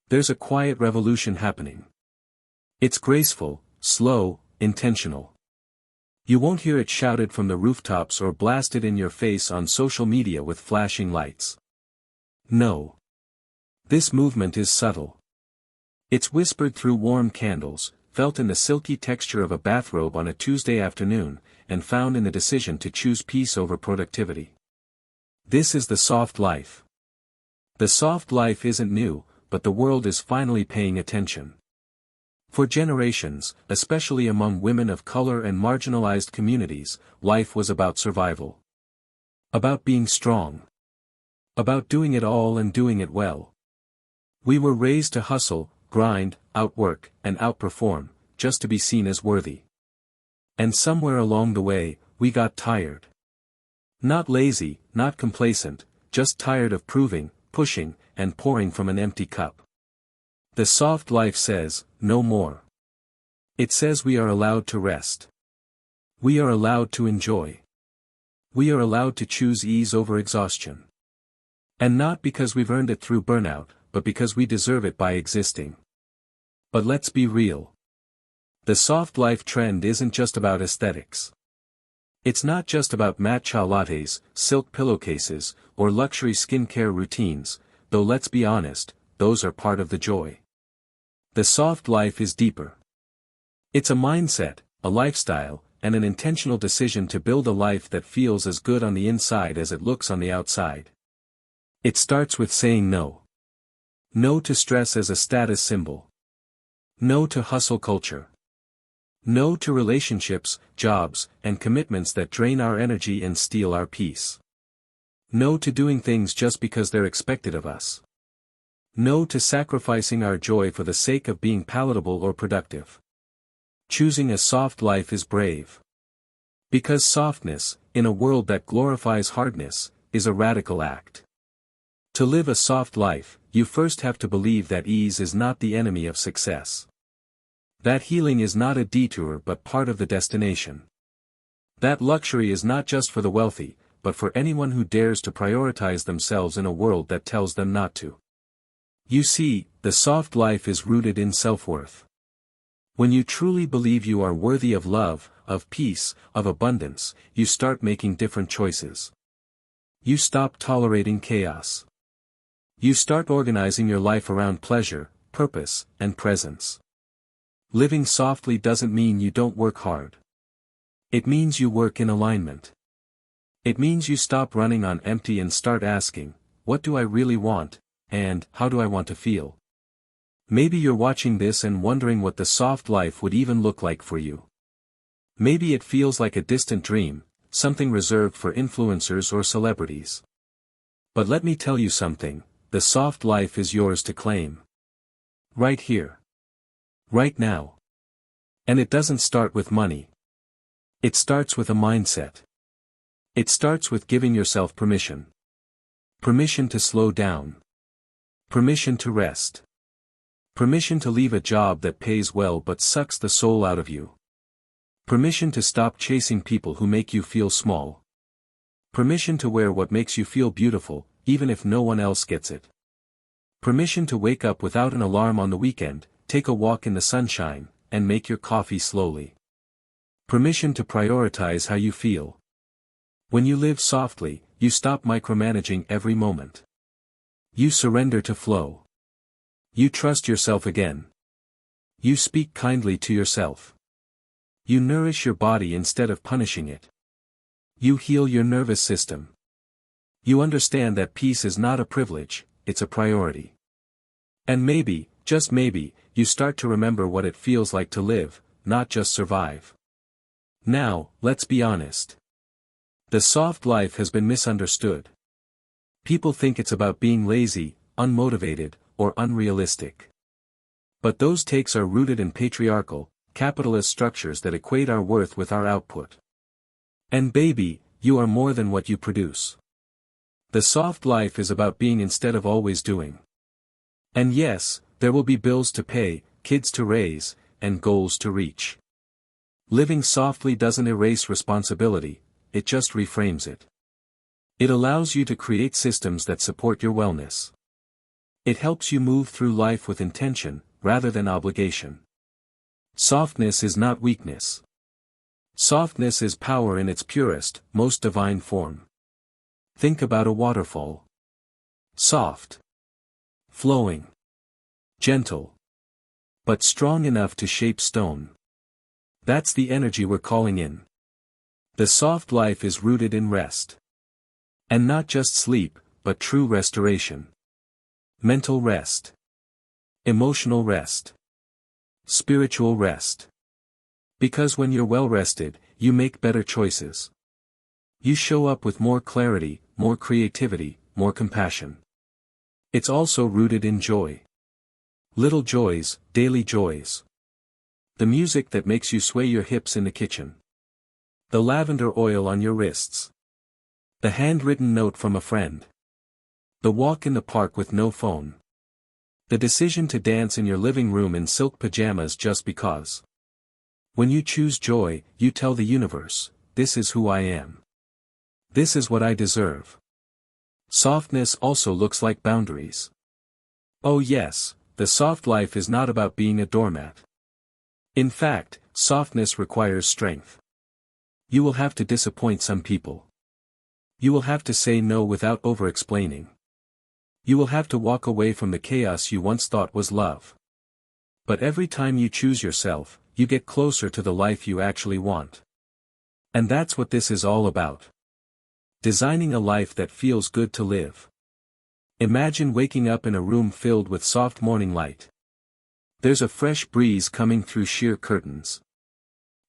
There's a quiet revolution happening. It's graceful, slow, intentional. You won't hear it shouted from the rooftops or blasted in your face on social media with flashing lights. No. This movement is subtle. It's whispered through warm candles, felt in the silky texture of a bathrobe on a Tuesday afternoon, and found in the decision to choose peace over productivity. This is the soft life. The soft life isn't new, but the world is finally paying attention. For generations, especially among women of color and marginalized communities, life was about survival. About being strong. About doing it all and doing it well. We were raised to hustle, grind, outwork, and outperform, just to be seen as worthy. And somewhere along the way, we got tired. Not lazy, not complacent, just tired of proving, pushing, and pouring from an empty cup. The soft life says, no more. It says we are allowed to rest. We are allowed to enjoy. We are allowed to choose ease over exhaustion. And not because we've earned it through burnout, but because we deserve it by existing. But let's be real. The soft life trend isn't just about aesthetics. It's not just about matcha lattes, silk pillowcases, or luxury skincare routines, though let's be honest, those are part of the joy. The soft life is deeper. It's a mindset, a lifestyle, and an intentional decision to build a life that feels as good on the inside as it looks on the outside. It starts with saying no. No to stress as a status symbol. No to hustle culture. No to relationships, jobs, and commitments that drain our energy and steal our peace. No to doing things just because they're expected of us. No to sacrificing our joy for the sake of being palatable or productive. Choosing a soft life is brave. Because softness, in a world that glorifies hardness, is a radical act. To live a soft life, you first have to believe that ease is not the enemy of success. That healing is not a detour but part of the destination. That luxury is not just for the wealthy, but for anyone who dares to prioritize themselves in a world that tells them not to. You see, the soft life is rooted in self-worth. When you truly believe you are worthy of love, of peace, of abundance, you start making different choices. You stop tolerating chaos. You start organizing your life around pleasure, purpose, and presence. Living softly doesn't mean you don't work hard. It means you work in alignment. It means you stop running on empty and start asking, what do I really want, and how do I want to feel? Maybe you're watching this and wondering what the soft life would even look like for you. Maybe it feels like a distant dream, something reserved for influencers or celebrities. But let me tell you something, the soft life is yours to claim. Right here. Right now. And it doesn't start with money. It starts with a mindset. It starts with giving yourself permission. Permission to slow down. Permission to rest. Permission to leave a job that pays well but sucks the soul out of you. Permission to stop chasing people who make you feel small. Permission to wear what makes you feel beautiful, even if no one else gets it. Permission to wake up without an alarm on the weekend, take a walk in the sunshine, and make your coffee slowly. Permission to prioritize how you feel. When you live softly, you stop micromanaging every moment. You surrender to flow. You trust yourself again. You speak kindly to yourself. You nourish your body instead of punishing it. You heal your nervous system. You understand that peace is not a privilege, it's a priority. And maybe, just maybe, you start to remember what it feels like to live, not just survive. Now, let's be honest. The soft life has been misunderstood. People think it's about being lazy, unmotivated, or unrealistic. But those takes are rooted in patriarchal, capitalist structures that equate our worth with our output. And baby, you are more than what you produce. The soft life is about being instead of always doing. And yes, there will be bills to pay, kids to raise, and goals to reach. Living softly doesn't erase responsibility, it just reframes it. It allows you to create systems that support your wellness. It helps you move through life with intention, rather than obligation. Softness is not weakness. Softness is power in its purest, most divine form. Think about a waterfall. Soft. Flowing. Gentle. But strong enough to shape stone. That's the energy we're calling in. The soft life is rooted in rest. And not just sleep, but true restoration. Mental rest. Emotional rest. Spiritual rest. Because when you're well rested, you make better choices. You show up with more clarity, more creativity, more compassion. It's also rooted in joy. Little joys, daily joys. The music that makes you sway your hips in the kitchen. The lavender oil on your wrists. The handwritten note from a friend. The walk in the park with no phone. The decision to dance in your living room in silk pajamas just because. When you choose joy, you tell the universe, this is who I am. This is what I deserve. Softness also looks like boundaries. Oh yes, the soft life is not about being a doormat. In fact, softness requires strength. You will have to disappoint some people. You will have to say no without over-explaining. You will have to walk away from the chaos you once thought was love. But every time you choose yourself, you get closer to the life you actually want. And that's what this is all about. Designing a life that feels good to live. Imagine waking up in a room filled with soft morning light. There's a fresh breeze coming through sheer curtains.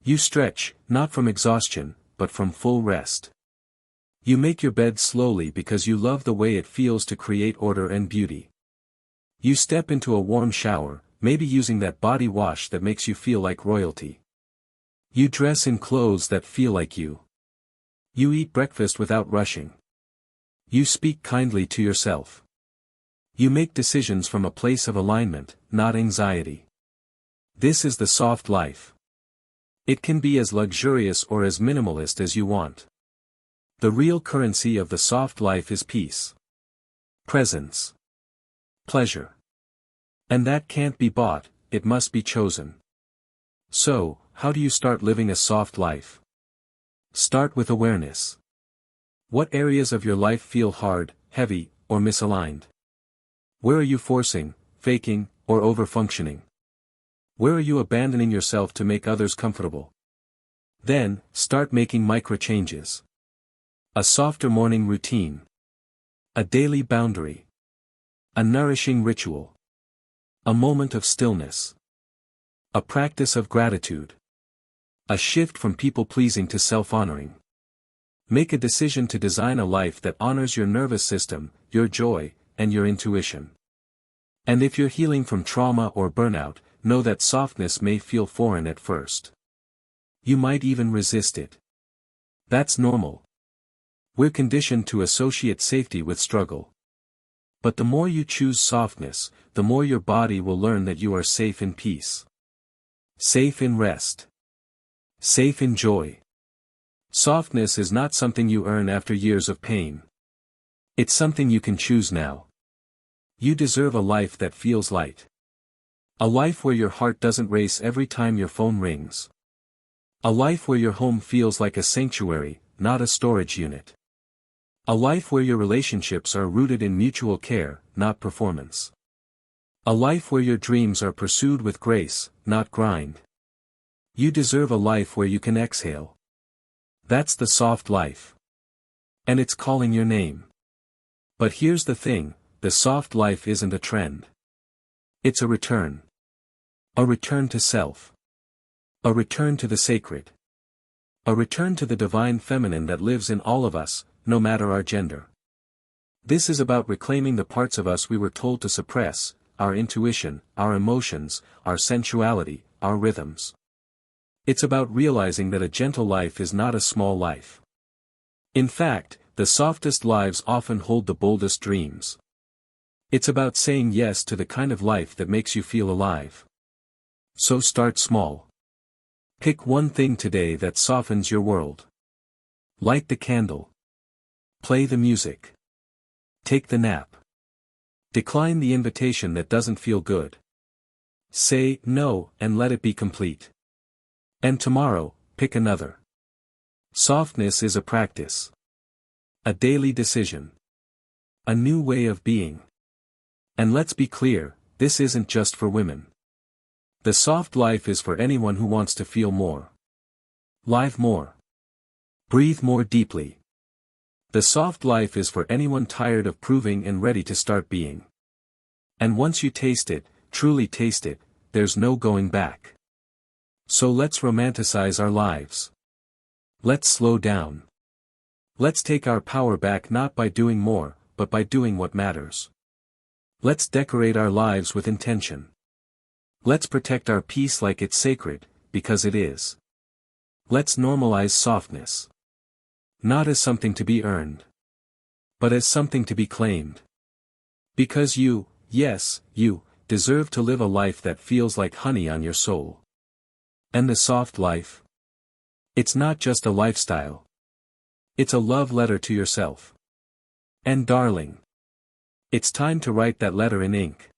You stretch, not from exhaustion, but from full rest. You make your bed slowly because you love the way it feels to create order and beauty. You step into a warm shower, maybe using that body wash that makes you feel like royalty. You dress in clothes that feel like you. You eat breakfast without rushing. You speak kindly to yourself. You make decisions from a place of alignment, not anxiety. This is the soft life. It can be as luxurious or as minimalist as you want. The real currency of the soft life is peace. Presence. Pleasure. And that can't be bought, it must be chosen. So, how do you start living a soft life? Start with awareness. What areas of your life feel hard, heavy, or misaligned? Where are you forcing, faking, or over-functioning? Where are you abandoning yourself to make others comfortable? Then, start making micro-changes. A softer morning routine. A daily boundary. A nourishing ritual. A moment of stillness. A practice of gratitude. A shift from people-pleasing to self-honoring. Make a decision to design a life that honors your nervous system, your joy, and your intuition. And if you're healing from trauma or burnout, know that softness may feel foreign at first. You might even resist it. That's normal. We're conditioned to associate safety with struggle. But the more you choose softness, the more your body will learn that you are safe in peace. Safe in rest. Safe in joy. Softness is not something you earn after years of pain. It's something you can choose now. You deserve a life that feels light. A life where your heart doesn't race every time your phone rings. A life where your home feels like a sanctuary, not a storage unit. A life where your relationships are rooted in mutual care, not performance. A life where your dreams are pursued with grace, not grind. You deserve a life where you can exhale. That's the soft life. And it's calling your name. But here's the thing, the soft life isn't a trend. It's a return. A return to self. A return to the sacred. A return to the divine feminine that lives in all of us, no matter our gender. This is about reclaiming the parts of us we were told to suppress, our intuition, our emotions, our sensuality, our rhythms. It's about realizing that a gentle life is not a small life. In fact, the softest lives often hold the boldest dreams. It's about saying yes to the kind of life that makes you feel alive. So start small. Pick one thing today that softens your world. Light the candle. Play the music. Take the nap. Decline the invitation that doesn't feel good. Say no and let it be complete. And tomorrow, pick another. Softness is a practice. A daily decision. A new way of being. And let's be clear, this isn't just for women. The soft life is for anyone who wants to feel more. Live more. Breathe more deeply. The soft life is for anyone tired of proving and ready to start being. And once you taste it, truly taste it, there's no going back. So let's romanticize our lives. Let's slow down. Let's take our power back not by doing more, but by doing what matters. Let's decorate our lives with intention. Let's protect our peace like it's sacred, because it is. Let's normalize softness. Not as something to be earned, but as something to be claimed. Because you, yes, you, deserve to live a life that feels like honey on your soul. And the soft life? It's not just a lifestyle. It's a love letter to yourself. And darling, it's time to write that letter in ink.